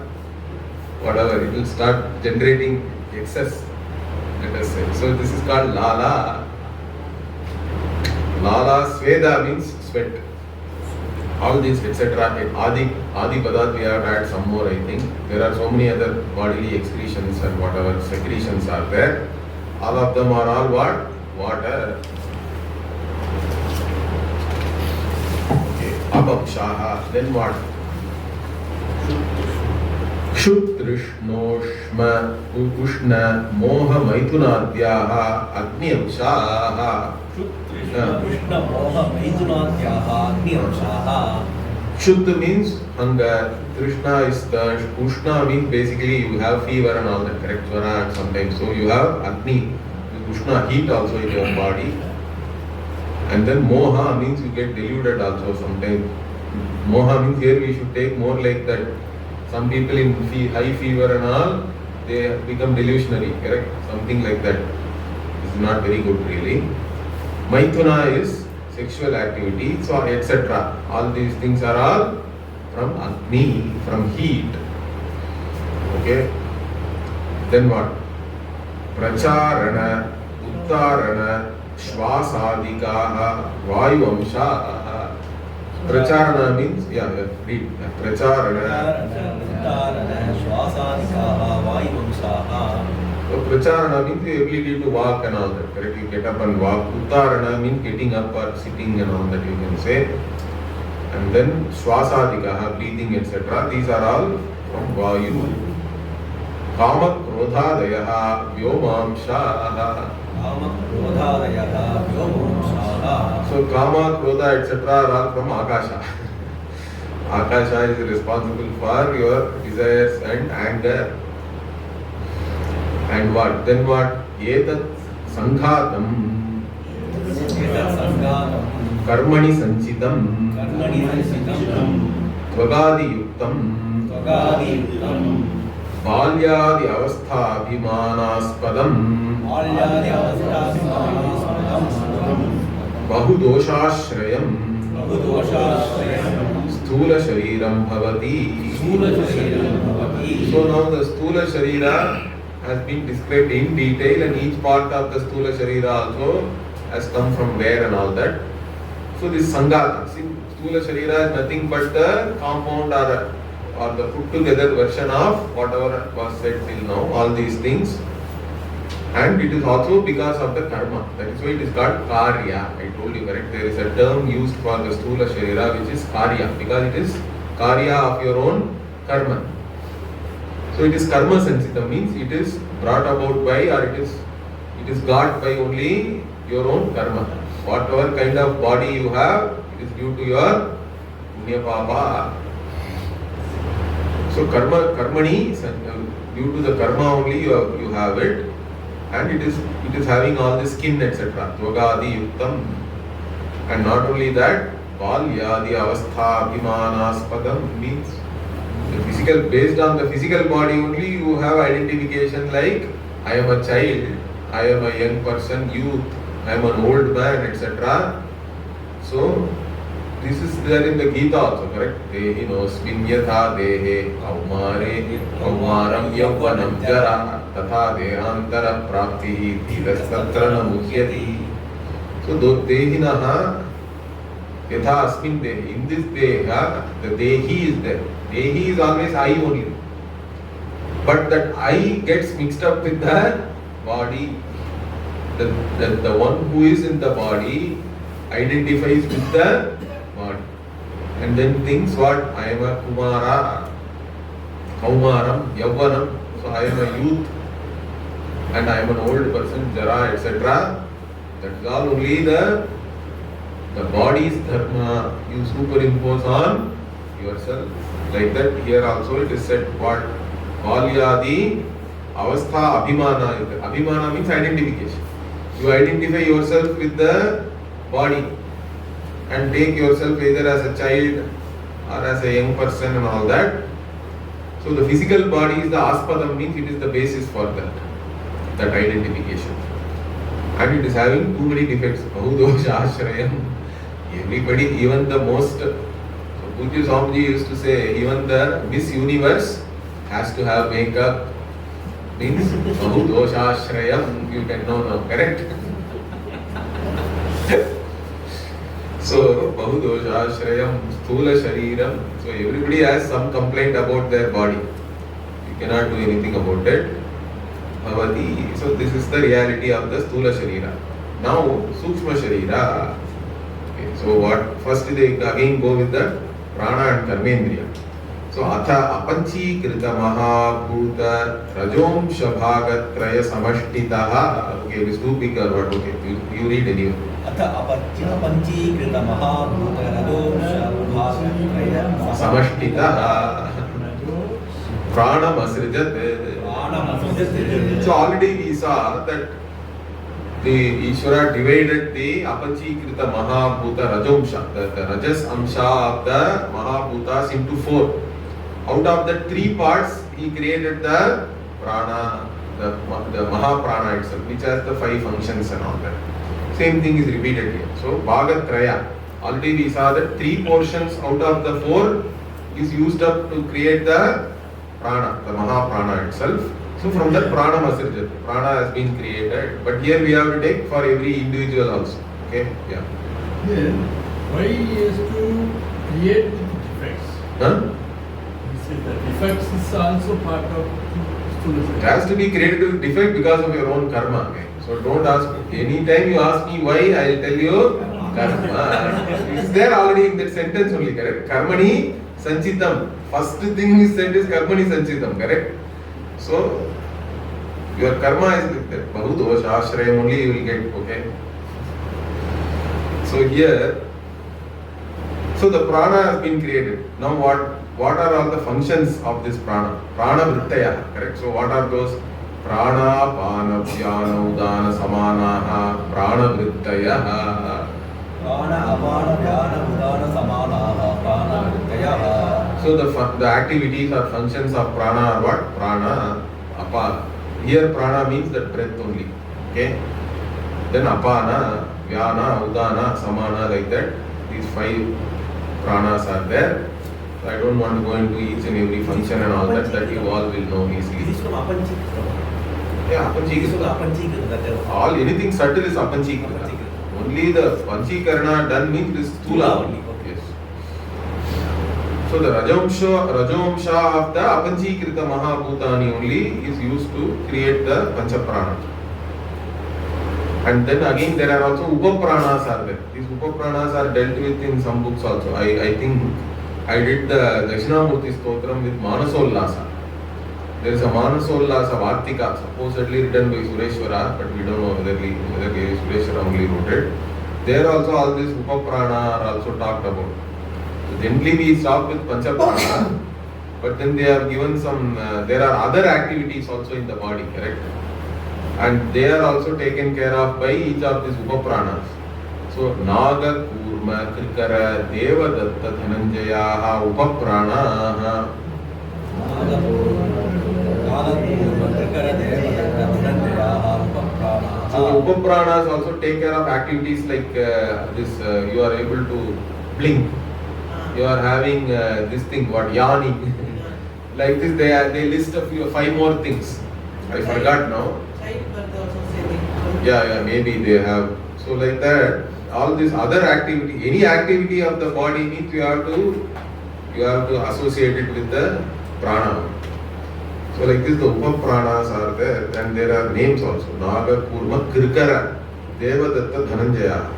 A: whatever, it will start generating excess, let us say. So this is called Lala. Lala, Sveda means sweat. All these, etc. Adi Padat, we have had some more, I think. There are so many other bodily excretions and whatever secretions are there. All of them are all what? Water. Okay. Abamshaha. Then what? Kshutrishnoshma Ushna Moha Maithunadhyaha Agnyamshaha. Shuddha means hunger, Trishna is thirst, Ushna means basically you have fever and all that, correct? Jvara and sometimes. So you have Agni, Ushna, heat also in your body. And then Moha means you get deluded also sometimes. Moha means here we should take more like that. Some people in high fever and all, they become delusionary, correct? Something like that. This is not very good really. Maithuna is sexual activity, so etc. All these things are all from Agni, from heat. Okay. Then what? Pracharana, Uttarana, Shvasadikaha, Vayuvamsha. Pracharana means, read. Pracharana, Uttarana, Shvasadikaha, Vayuvamsha. So Pracharana means the ability to walk and all that, correct? You get up and walk. Uttarana means getting up or sitting and all that you can say. And then Swasadikaha, breathing, etc. These are all from Vayu. Kama Krodhadayaha Vyomamshaha. So Kama, Krodha, etc. are all from Akasha. Akasha is responsible for your desires and anger. And what? Then what? Etat Sanghatam Karmani Sanchitam Tvagadi Yuktam Balyadi Avastha Abhimanaspadam Bahudoshashrayam Sthula Shariram Bhavati. So now the Sthula Sharira has been described in detail, and each part of the Sthula Sharira also has come from where and all that. So this Sangha, see, Sthula Sharira is nothing but the compound or the put together version of whatever was said till now, all these things. And it is also because of the karma. That is why it is called Karya. I told you, correct? There is a term used for the Sthula Sharira which is Karya, because it is Karya of your own karma. So it is karma sensita, means it is brought about by, or it is got by only your own karma. Whatever kind of body you have, it is due to your punya papa. So karmani, due to the karma only you have it, and it is having all the skin, etc. Tvagadi yuktam. And not only that, balyadi avastha abhimanaspadam means the physical, based on the physical body only you have identification like I am a child, I am a young person, youth, I am an old man, etc. So this is there in the Gita also, correct? Dehinosmin yatha dehe kaumaram yavvanam jara tatha dehantara praptihi dhirastatra namuhyati. So dehinaha yatha asmin dehi. In this deha, the dehi is there. Dehi is always I only. But that I gets mixed up with the body. The one who is in the body identifies with the body. And then thinks what? I am a Kumara, Kaumaram, Yavvanam. So I am a youth and I am an old person, Jara, etc. That is all only the body's dharma you superimpose on yourself. Like that here also it is said what? Balyadi avastha abhimana. Abhimana means identification. You identify yourself with the body and take yourself either as a child or as a young person and all that. So the physical body is the aspadam, means it is the basis for that identification. And it is having too many defects. Bahudosha ashrayam. Everybody, even the most, so Pujya Swamiji used to say, even the Miss Universe has to have makeup. Means bahudosha ashrayam, you can know now, correct? So bahudosha ashrayam, sthula shariram. So everybody has some complaint about their body. You cannot do anything about it. Bhavati. So this is the reality of the sthula sharira. Now sukshma sharira. Okay, so what? First they again go with the prana and karmendriya. So atha apanchikrita mahabhuta rajom shabhagatraya samashtitaha. Okay, it is too big or what? Okay, you read anyway.
B: atha apanchikrita mahabhuta rajom shabhagatraya
A: samashtitaha pranam asrijat. So already we saw that the Ishvara divided the apanchikrita mahabhuta rajomsha, the rajas amsha of the mahabhutas into 4. Out of the 3 parts, he created the prana, the mahaprana itself, which has the 5 functions and all that. Same thing is repeated here. So bhagatraya, already we saw that 3 portions out of the 4 is used up to create the prana, the mahaprana itself. So from that prana masirjat, prana has been created, but here we have to take for every individual also. Okay, yeah.
C: Then why he has to create the defects?
A: Huh?
C: He said that defects is also part of stula.
A: It has to be created with defect because of your own karma. Okay? So don't ask me. Anytime you ask me why, I will tell you karma. It's there already in that sentence only, correct? Karmani sanchitam. First thing is said is karmani sanchitam, correct? So your karma is with that. Bahudosha ashrayam only you will get, okay? So here, so the prana has been created. Now what are all the functions of this prana? Prana vrittaya, correct? So what are those? Prana, pana, vyana, udana, samanaha, prana vrittaya.
B: prana apana vyana udana samanaha prana vrittaya.
A: So the activities or functions of prana are what? Prana, apana. Here prana means that breath only. Okay? Then apana, vyana, udana, samana, like that. These 5 pranas are there. So I don't want to go into each and every function and all that you all will know easily.
B: This is from apanchikrita.
A: Yeah, apanchikrita. All anything subtle is apanchikrita. Only the panchikarana done means this sthula only. Yes. So the rajomsha of the apanchikrita mahabhutani only is used to create the panchaprana. And then again there are also upapranas are there. These upapranas are dealt with in some books also. I think I did the Dakshinamurti Stotram with Manasollasa. There is a Manasollasa Vartika supposedly written by Sureshwara, but we don't know whether Sureshwara only wrote it. There also all these upaprana are also talked about. So generally we stop with panchaprana. but then they have given some, there are other activities also in the body, correct? And they are also taken care of by each of these upapranas. So, Naga, Kurma, Krikara, Devadatta, Dhananjayaha, upapranaha. So, upapranas also take care of activities like this, you are able to blink. You are having this thing, what, yawning. Like this, they list a few, 5 more things. I forgot now. Yeah, maybe they have. So like that, all this other activity, any activity of the body means you have to associate it with the prana. So like this, the upapranas are there, and there are names also. Naga, Kurma, Kirkara, Devadatta, Dhananjaya.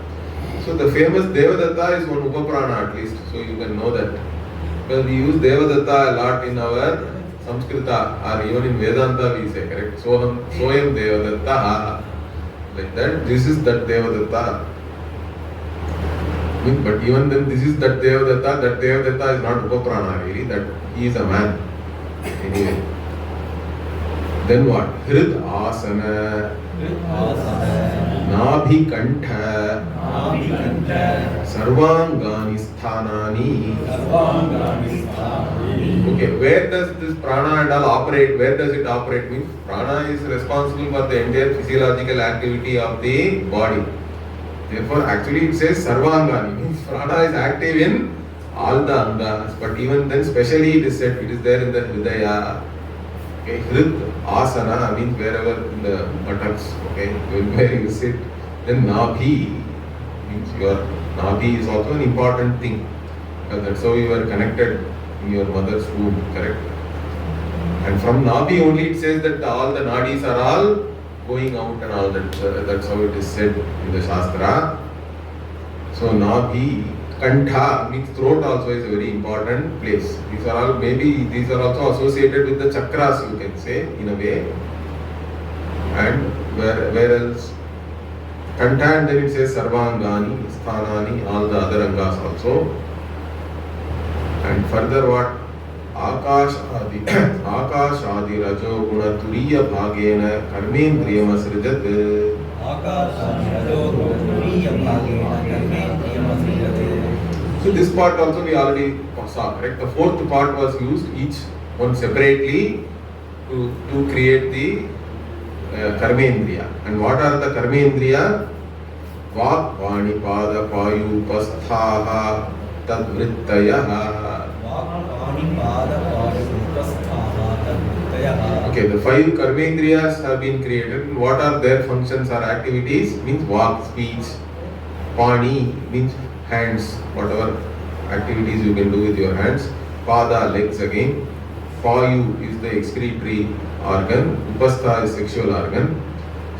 A: So the famous Devadatta is one upaprana at least, so you can know that. Because we use Devadatta a lot in our Samskrita, or even in Vedanta we say, correct? Soyam Devadatta, like that. This is that Devadatta. But even then, this is that Devadatta. That Devadatta is not upaprana really. That he is a man. Anyway. Then what? Hrid asana. Nabhi kantha. Sarvangani sthanani. Okay, where does this prana and all operate? Where does it operate? Means prana is responsible for the entire physiological activity of the body. Therefore, actually it says sarvangani. Means prana is active in all the angas. But even then, specially it is said, it is there in the Hridaya. Okay, Hrid asana means wherever in the buttocks. Okay, where you sit. Then Nabhi means your Nabhi is also an important thing. Because that's how you are connected in your mother's womb, correct? And from Nabhi only it says that all the nadis are all going out and all that. That's how it is said in the Shastra. So Nabhi, Kantha means throat also is a very important place. These are all, maybe these are also associated with the chakras, you can say, in a way. And where else? Kantha, and then it says Sarvangani, Sthanani, all the other angas also. And further what? Akash adi rajo guna turiya bhagena karmendriyam asrijat. Akash adi rajo guna turiya bhagena karmendriyam asrijat. So this part also we already saw, correct? The fourth part was used, each one separately, to create the karmendriya. And what are the karmendriya? Vak, Vani, Pada, Payu, Pasthaha, Tadvrittayaha. Okay, the 5 karmendriyas have been created. What are their functions or activities? Means Vak, speech. Pani means hands, whatever activities you can do with your hands. Pada, legs again. Payu is the excretory organ. Upastha is sexual organ.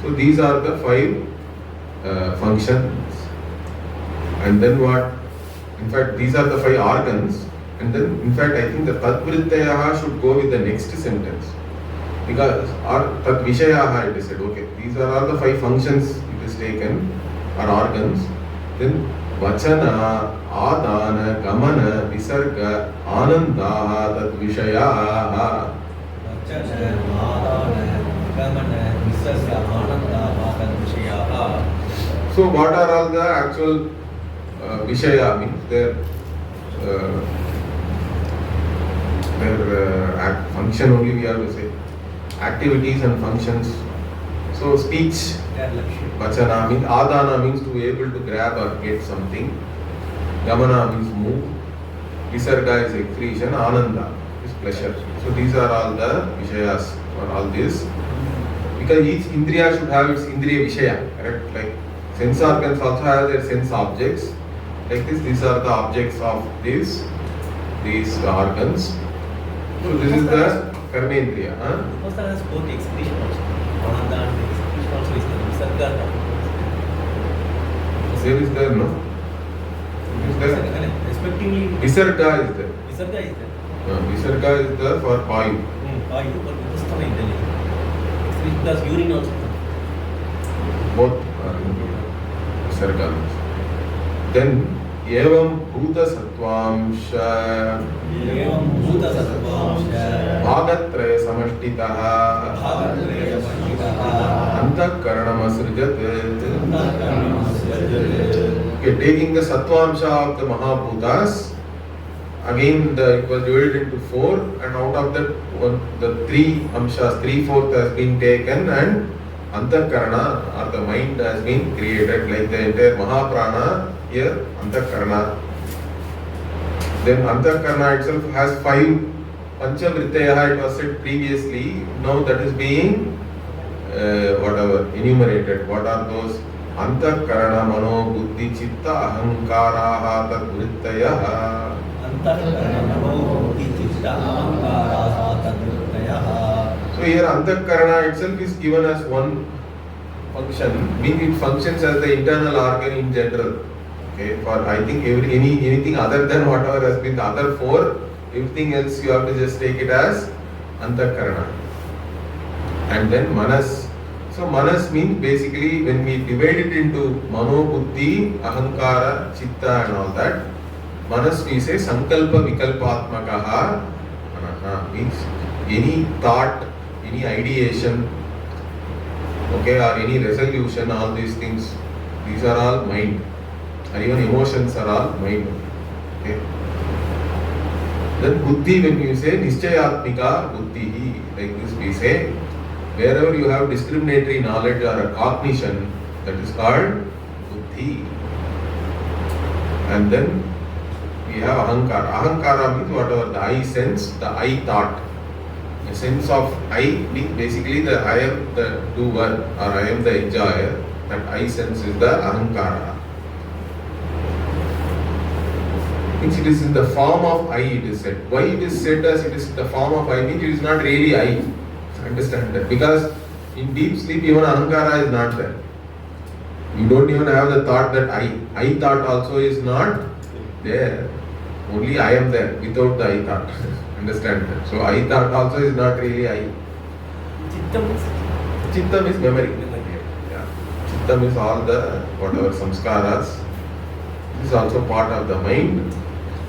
A: So these are the 5 functions. And then what? In fact, these are the 5 organs. And then, in fact, I think the Tadvrittayaha should go with the next sentence. Because Tadvishayaha it is said, okay, these are all the 5 functions it is taken, or organs. Then Vachana, Adana, Gamana, Visarga, Anandaha, Tadvishayaha. Vachana, Adana, Gamana, Visarga, Anandaha, Tadvishayaha. So, what are all the actual Vishaya means their function only we have to say. Activities and functions. So speech, Vachana means, Adana means to be able to grab or get something. Gamana means move. Visarga is excretion. Ananda is pleasure. So these are all the Vishayas for all this. Because each Indriya should have its Indriya Vishaya, correct? Like sense organs also have their sense objects. Like this, these are the objects of these organs. So this is the Karmendriya.
B: Upastha has both excretion also. Ananda and excretion also is there. Visarga.
A: There is there, no? Is there?
B: Respectively.
A: Visarga is there.
B: Visarga is there.
A: Visarga is there for Payu.
B: Payu, but Upastha is there. Excretion plus urine also.
A: Both are included. Visarga. Then एवं भूतसत्त्वांश
B: एवं भूतसत्त्वांश
A: भागत्रय समष्टितः अंतःकरणमसृजत्. Okay, taking the sattvaamsha of the Mahabhutas, again it was divided into 4, and out of that the 3 amshas, 3/4 has been taken, and Antakarana or the mind has been created, like the entire Mahaprana here, Antakarana. Then Antakarana itself has 5 Panchavrittaya, it was said previously, now that is being enumerated. What are those? Antakarana, Mano, Buddhi, Chitta, Ahankaraha, Tadvrittayaha.
B: Antakarana, Mano, Buddhi, Chitta, Ahankaraha, Tadvrittayaha.
A: So here Antakarana itself is given as one function, meaning it functions as the internal organ in general. Okay, for I think anything other than whatever has been the other 4, everything else you have to just take it as Antakarana. And then Manas. So Manas means basically when we divide it into Mano, Buddhi, Ahankara, Chitta and all that, Manas we say Sankalpa Vikalpatmakaha. Manaha means any thought, any ideation, okay, or any resolution, all these things, these are all mind. Or even emotions are all mind. Okay. Then Buddhi, when you say Nischayatmika Buddhi, like this we say, wherever you have discriminatory knowledge or a cognition, that is called Buddhi. And then we have Ahankara. Ahankara means whatever the I sense, the I thought. The sense of I means basically the I am the doer or I am the enjoyer. That I sense is the Ahankara. Means it is in the form of I, it is said. Why it is said as it is in the form of I means it is not really I. Understand that? Because in deep sleep even Ahankara is not there. You don't even have the thought that I thought also is not there. Only I am there without the I thought. Understand that? So I thought also is not really I. Chittam is memory. Yeah. Chittam is all the whatever samskaras. This is also part of the mind.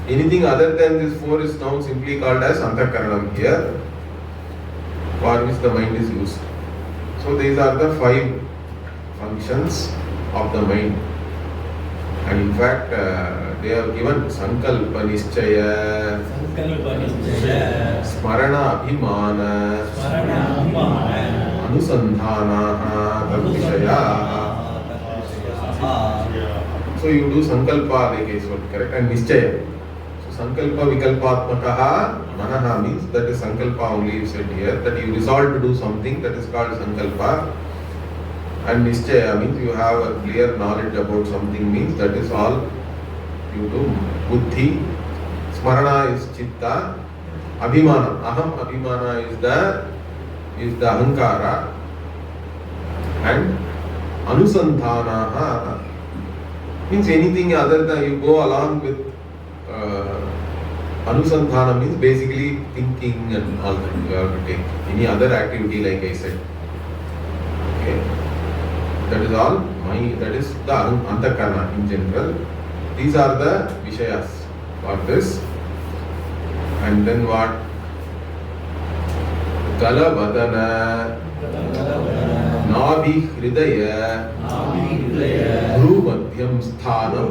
A: Anything other than this 4 is now simply called as Antakaranam here, for which the mind is used. So these are the 5 functions of the mind. And in fact, they have given Sankalpa Nischaya, Smarana Abhimana, Anusandhana, Tadvishaya. So you do Sankalpa, like I said, correct, and Nischaya. So Sankalpa Vikalpatmakaha, Manaha means that is Sankalpa only you said here, that you resolve to do something, that is called Sankalpa. And Nischaya means you have a clear knowledge about something, means that is all you do. Buddhi, Smarana is Chitta, Abhimana, Aham Abhimana is the Ahankara, and Anusandhanaha means anything other than you go along with Anusandhana means basically thinking and all that you have to take. Any other activity like I said. Okay. That is all that is the Antakarana in general. These are the Vishayas for this. And then what? Galavadana, Nabi Hridaya, Dhruvadyam Sthanam.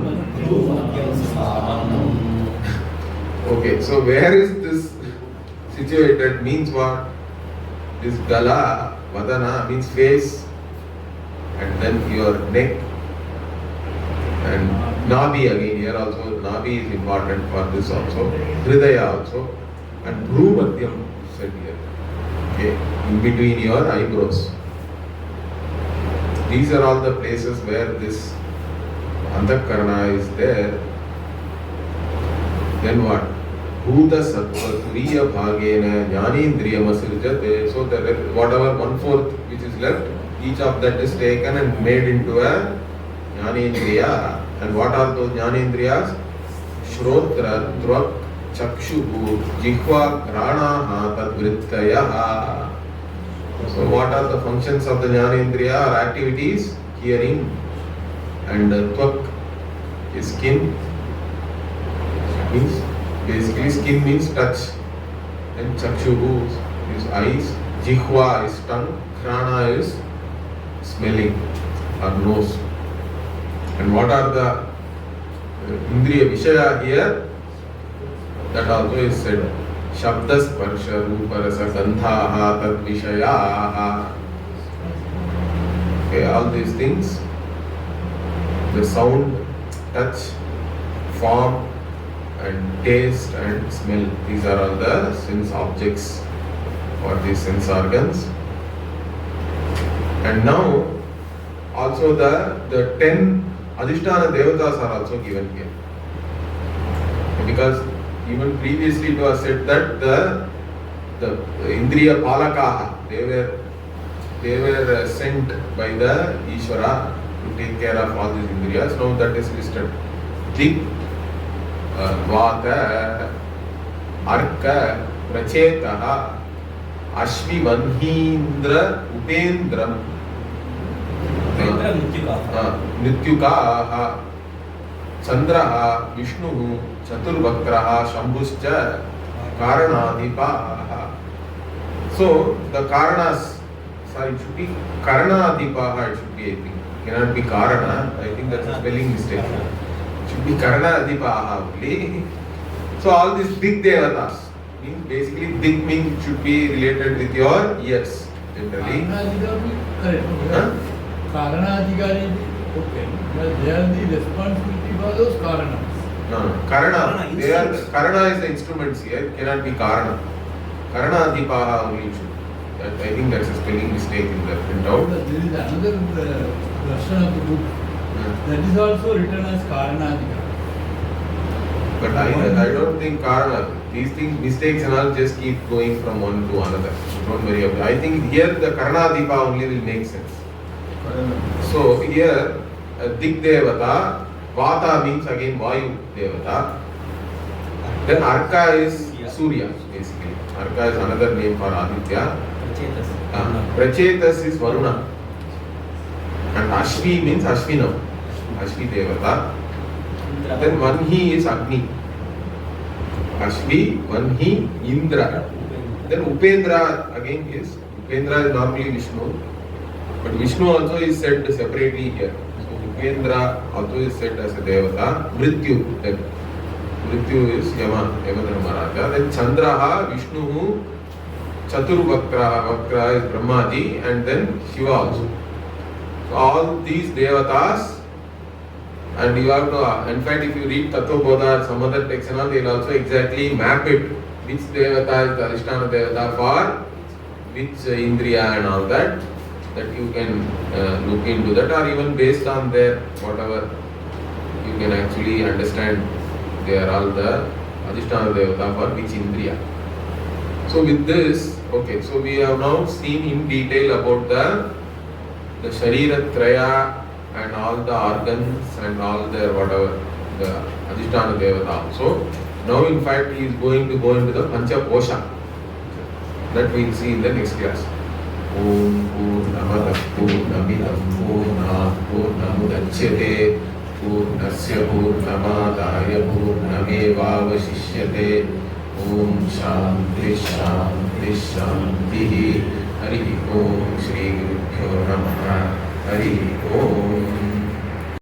A: Okay, so where is this situated means what? This Gala, Vadana means face, and then your neck, and Nabi again here also. Nabi is important for this also. Hridaya also, and Dhruvadyam said here. Okay, in between your eyebrows. These are all the places where this Antakarana is there. Then what? Bhuta Sattva Turiya Bhagena Jnanendriyam Asirjate. So whatever 1/4 which is left, each of that is taken and made into a Jnanendriya. And what are those Jnanendriyas? Shrotra, Dvak, Chakshu, Jihva, Granaha, Tadvrittayaha. So what are the functions of the Jnanendriya or activities? Hearing, and Dvak is skin, means basically skin means touch. And chakshuhu is eyes, jihva is tongue, ghrana is smelling or nose. And what are the indriya vishaya here? That also is said. Shabda sparsha rupa rasa gandhaha tad vishayaha. Okay, all these things, the sound, touch, form and taste and smell, these are all the sense objects or the sense organs. And now also the 10 adhisthana devatas are also given here, because even previously it was said that the indriya palakaha, they were sent by the Ishvara to take care of all these indriyas. Now that is listed. Dik, Vata, Arka, Prachetaha, Ashvi, Vanhindra, Upendram, Nityukaha, Chandraha, Vishnuhu, Chaturvakraha, Shambhuscha, Karanadipaha. So the Karanas, sorry, it should be Karanadipaha, it should be, I think. Cannot be Karana, I think that's a spelling mistake. It should be Karanadipaha only. So all these big devatas, means basically big means it should be related with your ears generally.
C: Karanadhikari, okay, but they are the responsibility for those Karanas.
A: No, Karana, they are, Karana is the instruments here, cannot be Karana. Karanadipaha only should. I think that's a spelling mistake in the printout.
C: But there is another version of the book that is also written as Karanadhikari.
A: But I don't think Karana, these things, mistakes and all just keep going from one to another. Don't worry about it. I think here the Karanadipa only will make sense. So here, Dik Devata, Vata means again Vayu Devata. Then Arka is Surya, basically. Arka is another name for Aditya. Prachetas is Varuna. And Ashvi means Ashvinam. Ashvi Devata. Then Vanhi is Agni. Ashvi, Vanhi, Indra. Then Upendra again is, Upendra is normally Vishnu. But Vishnu also is said separately here. So Upendra also is said as a Devata. Mrityu, then Mrityu is Yama, Yamadharmaraja. Then Chandraha, Vishnu, Chaturvakra, Vakra is Brahmaji, and then Shiva also. So all these Devatas, and you have to, in fact, if you read Tattvabodha or some other texts and all, they will also exactly map it, which Devata is the Adhisthana Devata for which Indriya and all that you can look into that, or even based on their whatever, you can actually understand they are all the Adhisthana Devata for which Indriya. So with this, okay, so we have now seen in detail about the Sharira Traya and all the organs and all their whatever, the Adhisthana Devata also. Now in fact he is going to go into the Pancha Kosha. That we will see in the next class. Om Purnamada Purnamidam Purnat Purnamudachyate Purnasya Purnamadaya Purnamevavashishyate. Om Shanti Shanti Shanti. Hari Om Shri Gurubhyo Namaha. Hari Om.